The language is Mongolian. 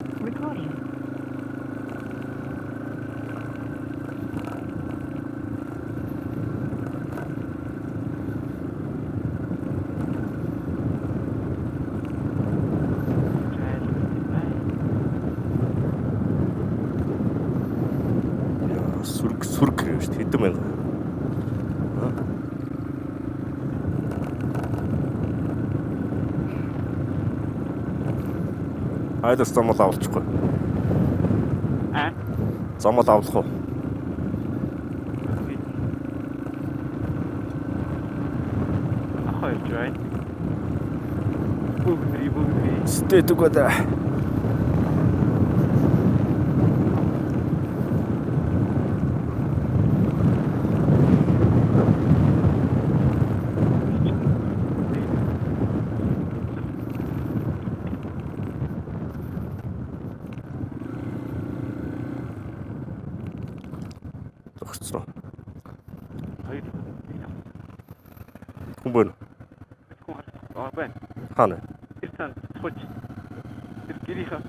Recording. Сүрэг хэрэг шүү дээ. Хэдэн мянга. Айдас замал авалчихгүй. Замал авлах уу? Ахой жай. Бүгд. Стэт үгөөдөө. Тогтсон. Хүн байна. Байна. Хаана? Ирсэн. Хоч. Тэр гэрийнхаа.